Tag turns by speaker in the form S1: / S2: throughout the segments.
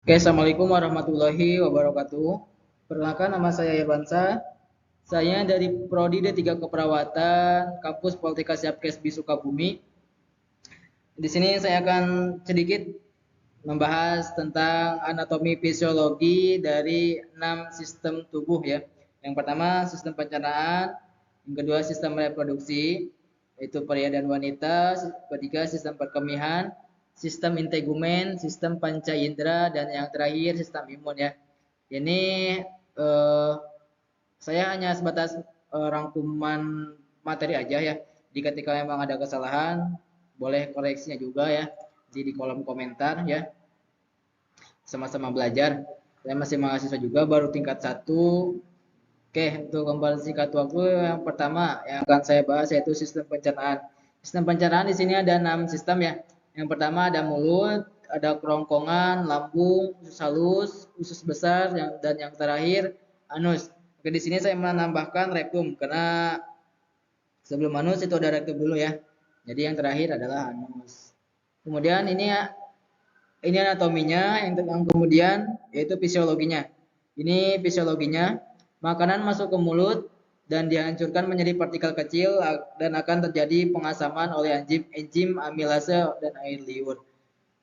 S1: Oke, Assalamualaikum warahmatullahi wabarakatuh. Perkenalkan, nama saya Irwansa. Saya dari Prodi D3 Keperawatan, Kampus Politika Siapkesbi Sukabumi. Di sini saya akan sedikit membahas tentang anatomi fisiologi dari 6 sistem tubuh ya. Yang pertama sistem pencernaan, yang kedua sistem reproduksi, yaitu pria dan wanita, ketiga sistem perkemihan, sistem integumen, sistem panca indera, dan yang terakhir sistem imun ya. Ini eh, saya hanya sebatas rangkuman materi aja ya. Jadi ketika memang ada kesalahan, boleh koreksinya juga ya di kolom komentar ya. Sama-sama belajar. Saya masih mahasiswa juga, baru tingkat 1. Oke, untuk gambaran singkat waktu yang pertama yang akan saya bahas yaitu sistem pencernaan. Sistem pencernaan di sini ada 6 sistem ya. Yang pertama ada mulut, ada kerongkongan, lambung, usus halus, usus besar, dan yang terakhir anus. Oke, di sini saya menambahkan rektum karena sebelum anus itu ada rektum dulu ya. Jadi yang terakhir adalah anus. Kemudian ini anatominya, yang kemudian yaitu fisiologinya. Ini fisiologinya, makanan masuk ke mulut dan dihancurkan menjadi partikel kecil dan akan terjadi pengasaman oleh enzim amilase dan air liur.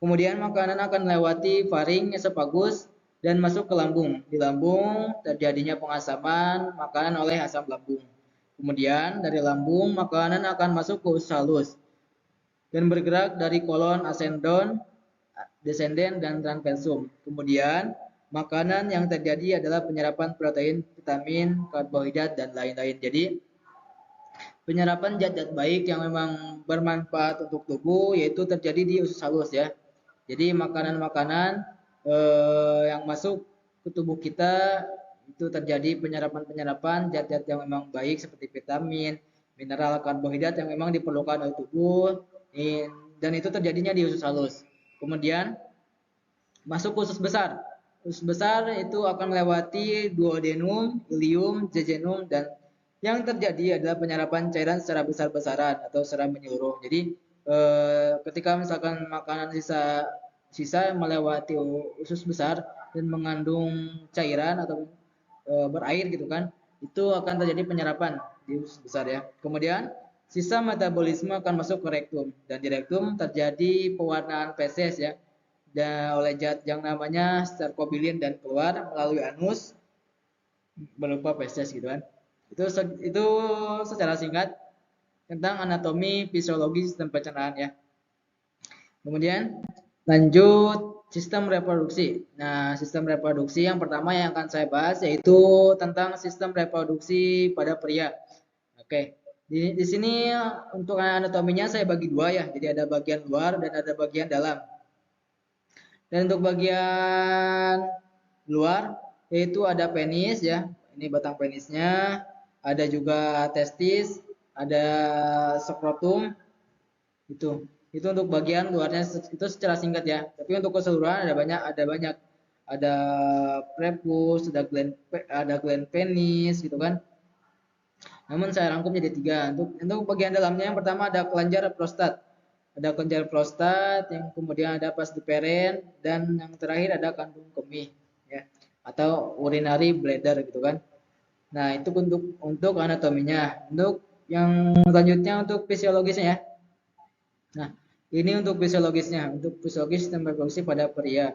S1: Kemudian makanan akan melewati faring, esofagus dan masuk ke lambung. Di lambung terjadinya pengasaman makanan oleh asam lambung. Kemudian dari lambung makanan akan masuk ke usus halus dan bergerak dari kolon ascendon, descendant, dan transversum. Kemudian makanan yang terjadi adalah penyerapan protein, vitamin, karbohidrat, dan lain-lain. Jadi penyerapan zat-zat baik yang memang bermanfaat untuk tubuh yaitu terjadi di usus halus ya. Jadi makanan-makanan yang masuk ke tubuh kita itu terjadi penyerapan zat-zat yang memang baik seperti vitamin, mineral, karbohidrat yang memang diperlukan oleh tubuh, dan itu terjadinya di usus halus. Kemudian masuk ke usus besar. Usus besar itu akan melewati duodenum, ileum, jejunum, dan yang terjadi adalah penyerapan cairan secara besar-besaran atau secara menyeluruh. Jadi ketika misalkan makanan sisa melewati usus besar dan mengandung cairan atau berair gitu kan, itu akan terjadi penyerapan di usus besar ya. Kemudian sisa metabolisme akan masuk ke rektum, dan di rektum terjadi pewarnaan feses ya, dan oleh zat yang namanya stercobilin, dan keluar melalui anus berupa feses gitu kan. Itu secara singkat tentang anatomi fisiologi sistem pencernaan ya. Kemudian lanjut sistem reproduksi. Nah, sistem reproduksi yang pertama yang akan saya bahas yaitu tentang sistem reproduksi pada pria. Oke. Di sini untuk anatominya saya bagi dua ya. Jadi ada bagian luar dan ada bagian dalam. Dan untuk bagian luar yaitu ada penis ya. Ini batang penisnya, ada juga testis, ada skrotum itu. Itu untuk bagian luarnya itu secara singkat ya. Tapi untuk keseluruhan ada banyak. Ada prepuce, ada gland penis gitu kan. Namun saya rangkum jadi 3. Untuk bagian dalamnya yang pertama ada kelenjar prostat. Ada kelenjar prostat, yang kemudian ada vas deferens, dan yang terakhir ada kantung kemih ya, atau urinary bladder gitu kan. Nah, itu untuk anatominya. Untuk yang selanjutnya untuk fisiologisnya ya. Nah, ini untuk fisiologisnya, untuk fisiologis sistem reproduksi pada pria.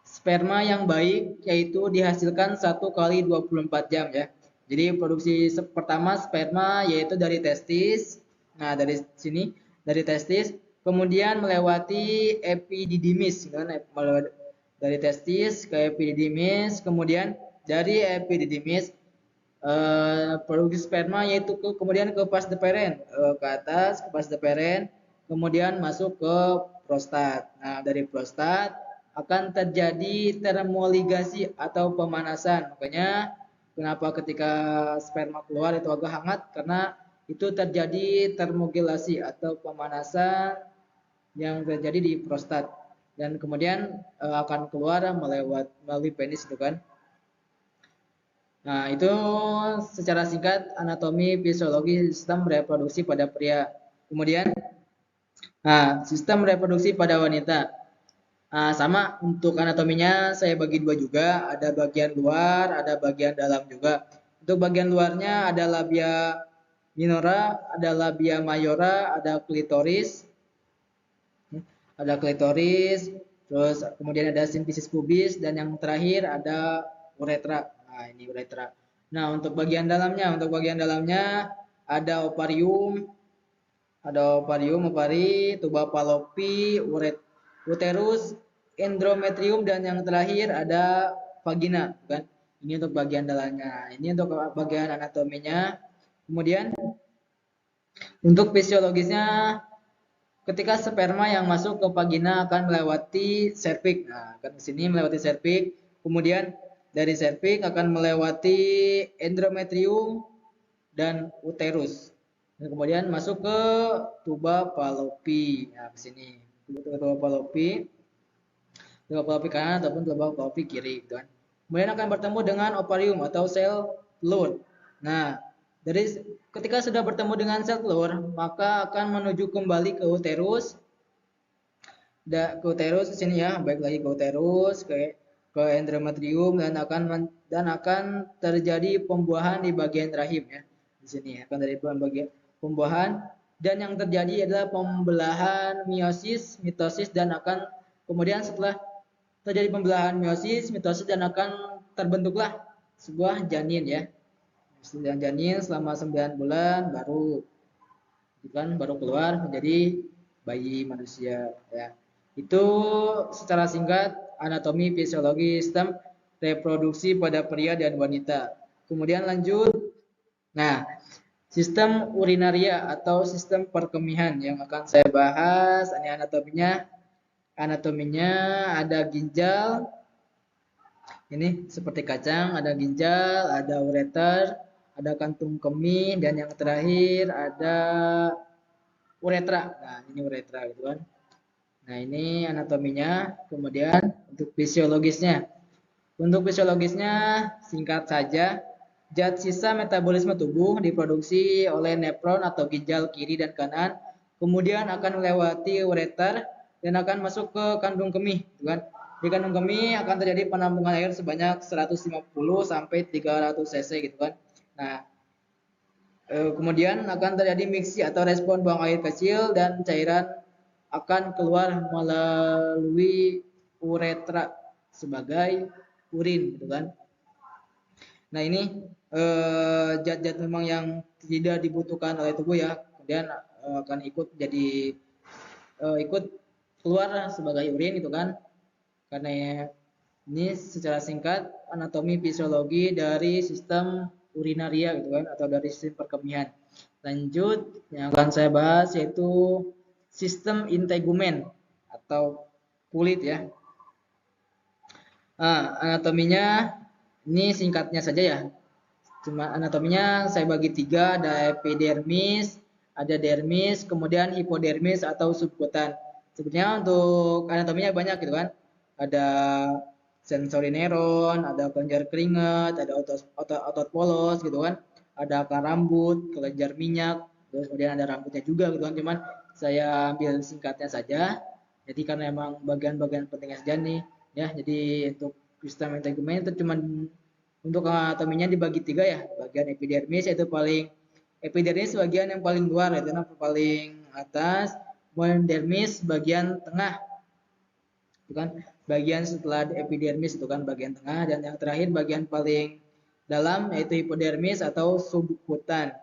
S1: Sperma yang baik yaitu dihasilkan 1 kali 24 jam ya. Jadi produksi pertama sperma yaitu dari testis. Nah, dari sini dari testis kemudian melewati epididymis kan, dari testis ke epididymis, kemudian dari epididymis produksi sperma yaitu kemudian ke vas deferens, ke atas ke vas deferens, kemudian masuk ke prostat. Nah, dari prostat akan terjadi termoligasi atau pemanasan. Makanya kenapa ketika sperma keluar itu agak hangat, karena itu terjadi termogilasi atau pemanasan yang terjadi di prostat, dan kemudian akan keluar melalui penis itu kan. Nah, itu secara singkat anatomi fisiologi sistem reproduksi pada pria. Kemudian, nah, sistem reproduksi pada wanita. Sama untuk anatominya saya bagi dua juga, ada bagian luar, ada bagian dalam juga. Untuk bagian luarnya ada labia minora, ada labia mayora, ada klitoris, terus kemudian ada sinfisis pubis, dan yang terakhir ada uretra. Nah, ini uretra. Nah, untuk bagian dalamnya ada ovarium, ovari, tuba fallopi, uterus, endometrium, dan yang terakhir ada vagina, kan? Ini untuk bagian dalamnya. Ini untuk bagian anatominya. Kemudian untuk fisiologisnya, ketika sperma yang masuk ke vagina akan melewati serviks. Nah, kan di sini melewati serviks. Kemudian dari serviks akan melewati endometrium dan uterus. Dan kemudian masuk ke tuba fallopi. Nah, di sini tuba fallopi, kanan ataupun tuba fallopi kiri, gitu kan. Kemudian akan bertemu dengan ovarium atau sel telur. Nah, dari ketika sudah bertemu dengan sel telur, maka akan menuju kembali ke uterus. Ke uterus di sini ya, baik lagi ke uterus, ke endometrium, dan akan terjadi pembuahan di bagian rahim ya. Di sini akan terjadi bagian pembuahan, dan yang terjadi adalah pembelahan meiosis, mitosis, dan akan kemudian setelah terjadi pembelahan meiosis, mitosis, dan akan terbentuklah sebuah janin ya. Janin selama 9 bulan baru keluar menjadi bayi manusia ya. Itu secara singkat anatomi fisiologi sistem reproduksi pada pria dan wanita. Kemudian lanjut. Nah, sistem urinaria atau sistem perkemihan yang akan saya bahas. Ini anatominya. Anatominya ada ginjal. Ini seperti kacang, ada ginjal, ada ureter, ada kantung kemih, dan yang terakhir ada uretra. Nah, ini uretra gitu kan. Nah, ini anatominya. Kemudian untuk fisiologisnya. Untuk fisiologisnya singkat saja, zat sisa metabolisme tubuh diproduksi oleh nefron atau ginjal kiri dan kanan, kemudian akan melewati ureter dan akan masuk ke kandung kemih, gitu kan. Di kandung kemih akan terjadi penampungan air sebanyak 150 sampai 300 cc gitu kan. Nah, kemudian akan terjadi miksi atau respon buang air kecil dan cairan akan keluar melalui uretra sebagai urin gitu kan. Nah, ini zat-zat memang yang tidak dibutuhkan oleh tubuh ya, kemudian akan ikut keluar sebagai urin gitu kan. Karena ini secara singkat anatomi fisiologi dari sistem urinaria gitu kan, atau dari sistem perkemihan. Lanjut yang akan saya bahas yaitu sistem integumen atau kulit ya. Anatominya ini singkatnya saja ya. Cuma anatominya saya bagi 3, ada epidermis, ada dermis, kemudian hipodermis atau subkutan. Sebenarnya untuk anatominya banyak gitu kan. Ada sensori neuron, ada kelenjar keringat, ada otot polos gitu kan. Ada akar rambut, kelenjar minyak, terus kemudian ada rambutnya juga gitu kan. Cuman saya ambil singkatnya saja. Jadi karena emang bagian-bagian pentingnya saja nih ya. Jadi untuk sistem integumen itu cuman untuk anatominya dibagi 3 ya. Bagian epidermis yaitu epidermis bagian yang paling luar yaitu paling atas, kemudian dermis bagian tengah. Itu kan bagian setelah epidermis itu kan bagian tengah, dan yang terakhir bagian paling dalam yaitu hipodermis atau subkutan.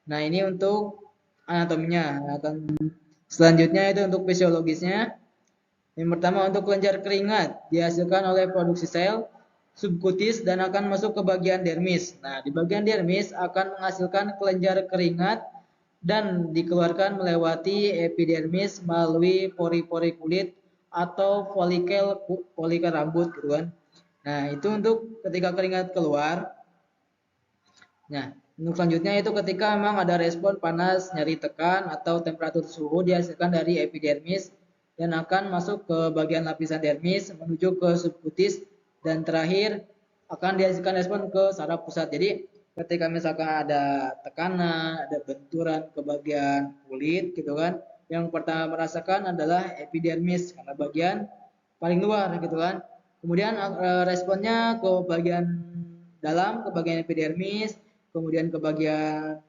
S1: Nah, ini untuk anatominya. Selanjutnya itu untuk fisiologisnya. Yang pertama untuk kelenjar keringat dihasilkan oleh produksi sel subkutis dan akan masuk ke bagian dermis. Nah, di bagian dermis akan menghasilkan kelenjar keringat dan dikeluarkan melewati epidermis melalui pori-pori kulit atau folikel rambut gitu kan. Nah, itu untuk ketika keringat keluar. Nah, untuk selanjutnya itu ketika memang ada respon panas, nyeri, tekan atau temperatur suhu dihasilkan dari epidermis dan akan masuk ke bagian lapisan dermis menuju ke subkutis, dan terakhir akan dihasilkan respon ke saraf pusat. Jadi ketika misalkan ada tekanan, ada benturan ke bagian kulit gitu kan, yang pertama merasakan adalah epidermis karena bagian paling luar gitu kan. Kemudian responnya ke bagian dalam, ke bagian epidermis, kemudian ke bagian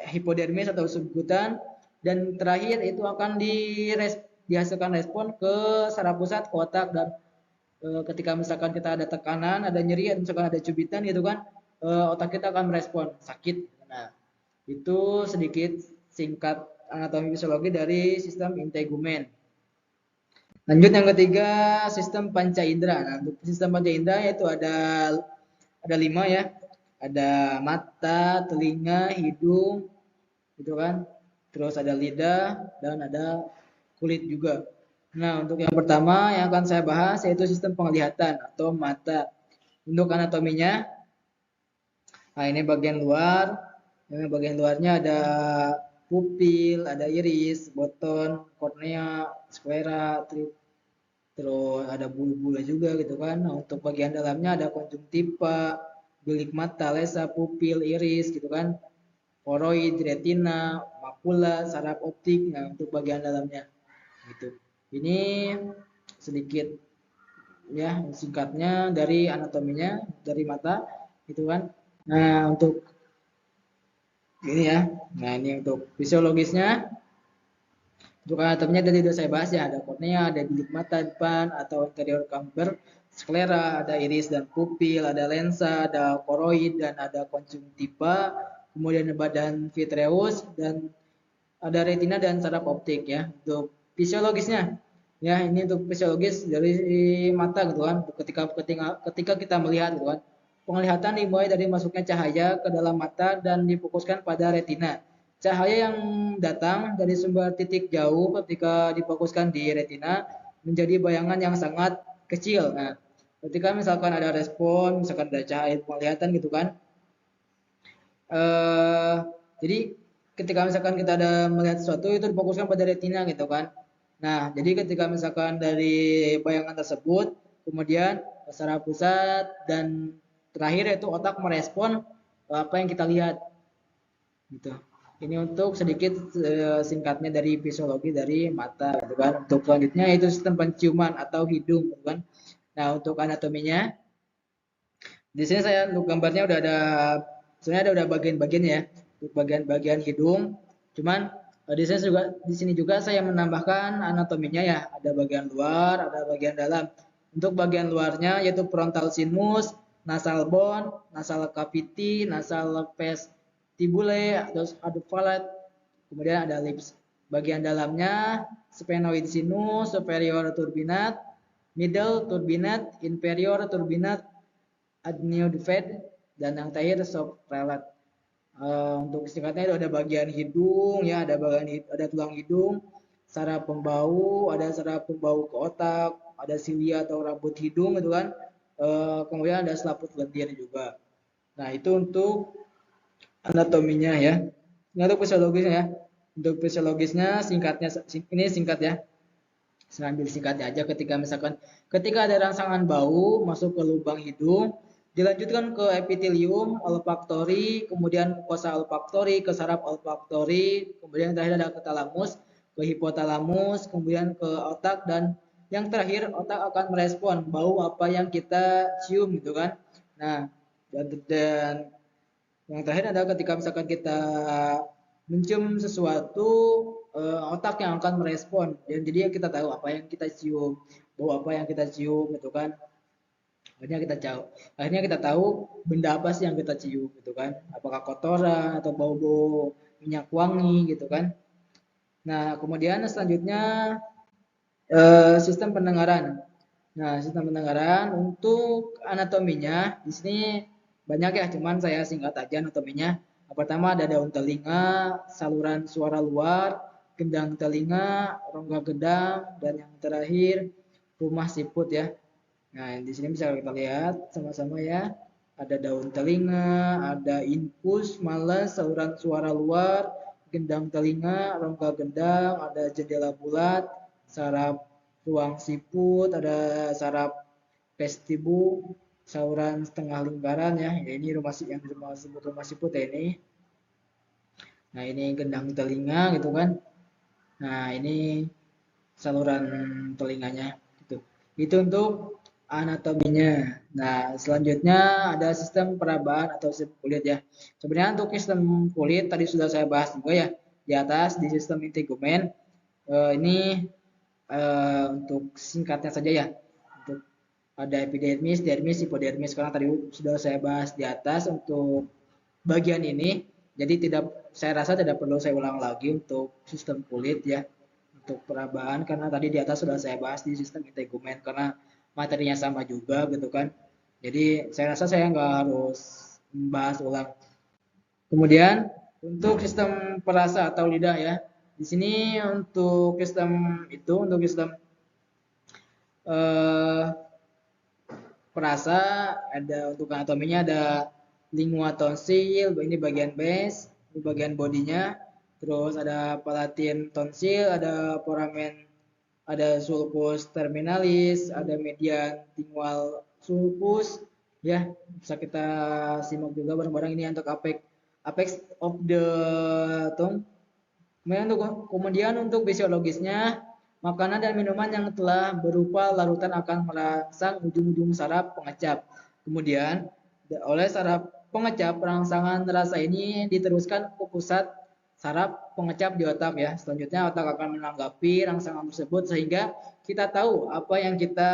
S1: hipodermis atau subkutan, dan terakhir itu akan dihasilkan respon ke saraf pusat, ke otak, dan ketika misalkan kita ada tekanan, ada nyeri, atau misalkan ada cubitan gitu kan, otak kita akan merespon sakit. Nah, itu sedikit singkat anatomi fisiologi dari sistem integumen. Lanjut yang ketiga, sistem panca indera. Nah, untuk sistem panca indera yaitu ada 5 ya. Ada mata, telinga, hidung, gitu kan. Terus ada lidah dan ada kulit juga. Nah, untuk yang pertama yang akan saya bahas yaitu sistem penglihatan atau mata. Untuk anatominya, nah ini bagian luar. Yang bagian luarnya ada pupil, ada iris, boton, kornea, sklera, terus ada bulu-bulu juga gitu kan. Nah, untuk bagian dalamnya ada konjungtiva, bilik mata, lesa, pupil, iris gitu kan. Koroid, retina, makula, saraf optik. Nah, untuk bagian dalamnya gitu. Ini sedikit ya singkatnya dari anatominya dari mata gitu kan. Nah, untuk ini ya. Nah, ini untuk fisiologisnya. Untuk anatominya tadi sudah saya bahas ya, ada kornea, ada bilik mata depan atau anterior camber, sklera, ada iris dan pupil, ada lensa, ada koroid dan ada konjungtiva, kemudian badan vitreous dan ada retina dan saraf optik ya. Untuk fisiologisnya ya, ini untuk fisiologis dari mata gitu kan. Ketika kita melihat gitu kan. Penglihatan dimulai dari masuknya cahaya ke dalam mata dan difokuskan pada retina. Cahaya yang datang dari sumber titik jauh ketika difokuskan di retina menjadi bayangan yang sangat kecil. Nah, ketika misalkan ada respon, misalkan ada cahaya penglihatan gitu kan. Jadi ketika misalkan kita ada melihat sesuatu itu difokuskan pada retina gitu kan. Nah, jadi ketika misalkan dari bayangan tersebut, kemudian saraf pusat dan terakhir yaitu otak merespon apa yang kita lihat gitu. Ini untuk sedikit singkatnya dari fisiologi dari mata gitu kan. Untuk selanjutnya itu sistem penciuman atau hidung gitu kan. Nah, untuk anatominya di sini saya untuk gambarnya udah ada sebenarnya ada udah bagian-bagian ya. Untuk bagian-bagian hidung. Cuman di sini juga saya menambahkan anatominya ya. Ada bagian luar, ada bagian dalam. Untuk bagian luarnya yaitu frontal sinus, nasal bone, nasal cavity, nasal vestibule, terus ada palate, kemudian ada lips. Bagian dalamnya sphenoid sinus, superior turbinate, middle turbinate, inferior turbinate, adenoidefed, dan yang terakhir soft palate. Untuk singkatnya itu ada bagian hidung ya, ada tulang hidung, saraf pembau, ada saraf pembau ke otak, ada silia atau rambut hidung gitu kan. Kemudian ada selaput lendir juga. Nah, itu untuk anatominya ya. Ini untuk fisiologisnya ya. Untuk fisiologisnya singkatnya ini singkat ya. Saya ambil singkatnya aja ketika ada rangsangan bau masuk ke lubang hidung, dilanjutkan ke epitelium olfaktori, kemudian mukosa olfaktori, ke saraf olfaktori, kemudian yang terakhir ada ke talamus, ke hipotalamus, kemudian ke otak, dan yang terakhir otak akan merespon bau apa yang kita cium gitu kan. Nah, dan yang terakhir adalah ketika misalkan kita mencium sesuatu, otak yang akan merespon. Dan jadi kita tahu apa yang kita cium, bau apa yang kita cium gitu kan. Akhirnya kita tahu benda apa sih yang kita cium gitu kan. Apakah kotoran atau bau-bau minyak wangi gitu kan. Nah, kemudian selanjutnya sistem pendengaran. Nah, sistem pendengaran untuk anatominya di sini banyak ya, cuman saya singkat aja anatominya. Yang pertama ada daun telinga, saluran suara luar, gendang telinga, rongga gendang, dan yang terakhir rumah siput ya. Nah, di sini bisa kita lihat sama-sama ya. Ada daun telinga, ada infus, malas, saluran suara luar, gendang telinga, rongga gendang, ada jendela bulat, saraf ruang siput, ada saraf vestibu, saluran setengah lingkaran ya. Ini yang disebut rumah siput ya ini. Nah, ini gendang telinga gitu kan. Nah, ini saluran telinganya gitu. Itu untuk anatominya. Nah, selanjutnya ada sistem perabaan atau sistem kulit ya. Sebenarnya untuk sistem kulit tadi sudah saya bahas juga ya di atas di sistem integumen. Ini untuk singkatnya saja ya. Untuk ada epidermis, dermis, hipodermis. Karena tadi sudah saya bahas di atas untuk bagian ini. Jadi saya rasa tidak perlu saya ulang lagi untuk sistem kulit ya, untuk perabaan karena tadi di atas sudah saya bahas di sistem integumen karena materinya sama juga gitu kan. Jadi saya rasa saya nggak harus membahas ulang. Kemudian untuk sistem perasa atau lidah ya. Di sini untuk sistem eh, perasa ada untuk anatominya ada lingua tonsil, ini bagian base, ini bagian bodinya. Terus ada palatin tonsil, ada foramen, ada sulcus terminalis, ada median lingual sulcus, ya bisa kita simak juga bareng-bareng ini untuk apex of the tongue. Kemudian untuk fisiologisnya, makanan dan minuman yang telah berupa larutan akan merangsang ujung-ujung saraf pengecap. Kemudian oleh saraf pengecap, rangsangan rasa ini diteruskan ke pusat saraf pengecap di otak ya. Selanjutnya otak akan menanggapi rangsangan tersebut sehingga kita tahu apa yang kita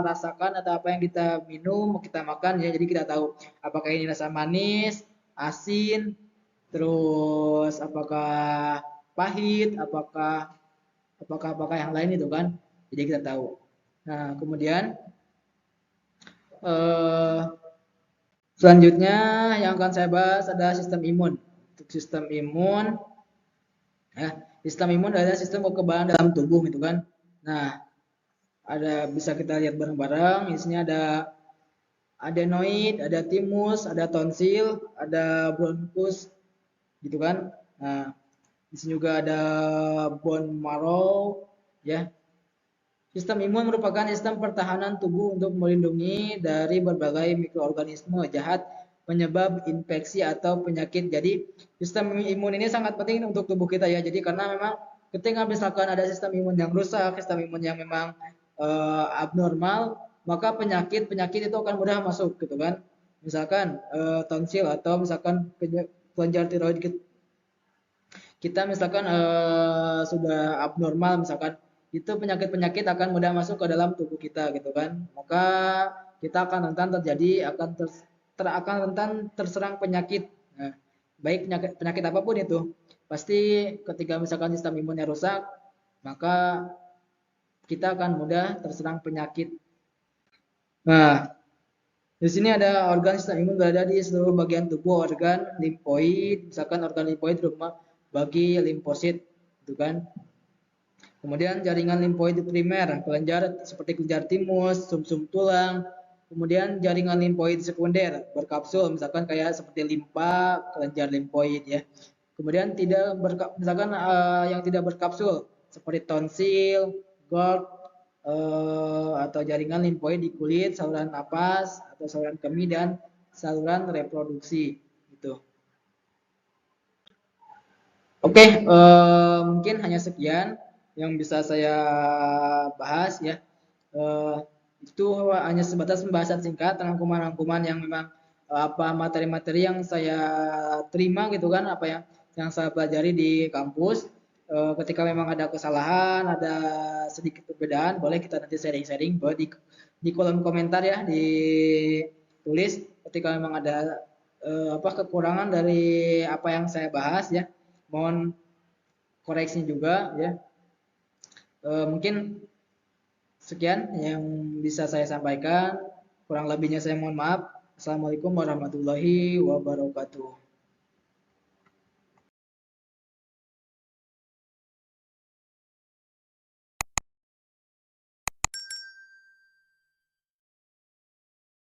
S1: rasakan atau apa yang kita minum, kita makan ya. Jadi kita tahu apakah ini rasa manis, asin, terus apakah pahit, apakah yang lain itu kan. Jadi kita tahu. Nah, kemudian eh, selanjutnya yang akan saya bahas adalah sistem imun. Untuk sistem imun, ya, sistem imun adalah sistem kekebalan dalam tubuh gitu kan. Nah, bisa kita lihat bareng-bareng. Di sini ada adenoid, ada timus, ada tonsil, ada bronkus, gitu kan. Nah, di sini juga ada bone marrow, ya. Sistem imun merupakan sistem pertahanan tubuh untuk melindungi dari berbagai mikroorganisme jahat penyebab infeksi atau penyakit. Jadi sistem imun ini sangat penting untuk tubuh kita ya. Jadi karena memang ketika misalkan ada sistem imun yang rusak, sistem imun yang memang abnormal, maka penyakit itu akan mudah masuk gitu kan. Misalkan tonsil atau misalkan kelenjar tiroid kita misalkan sudah abnormal misalkan itu penyakit-penyakit akan mudah masuk ke dalam tubuh kita gitu kan, maka kita akan rentan terjadi akan rentan terserang penyakit. Nah, baik penyakit apapun itu pasti ketika misalkan sistem imunnya rusak maka kita akan mudah terserang penyakit. Nah, di sini ada organ sistem imun berada di seluruh bagian tubuh, organ limfoid, misalkan organ limfoid rumah bagi limfosit, gitu kan. Kemudian jaringan limfoid primer, kelenjar seperti kelenjar timus, sumsum tulang. Kemudian jaringan limfoid sekunder berkapsul, misalkan kayak seperti limpa, kelenjar limfoid ya. Kemudian misalkan yang tidak berkapsul seperti tonsil, GERD, atau jaringan limfoid di kulit, saluran napas atau saluran kemih dan saluran reproduksi gitu. Oke, mungkin hanya sekian yang bisa saya bahas ya. Itu hanya sebatas pembahasan singkat, rangkuman-rangkuman yang memang apa materi-materi yang saya terima gitu kan, apa yang saya pelajari di kampus. Ketika memang ada kesalahan, ada sedikit perbedaan, boleh kita nanti sharing-sharing di kolom komentar ya, ditulis ketika memang ada kekurangan dari apa yang saya bahas ya. Mohon koreksi juga ya. Mungkin sekian yang bisa saya sampaikan. Kurang lebihnya saya mohon maaf. Assalamualaikum warahmatullahi wabarakatuh.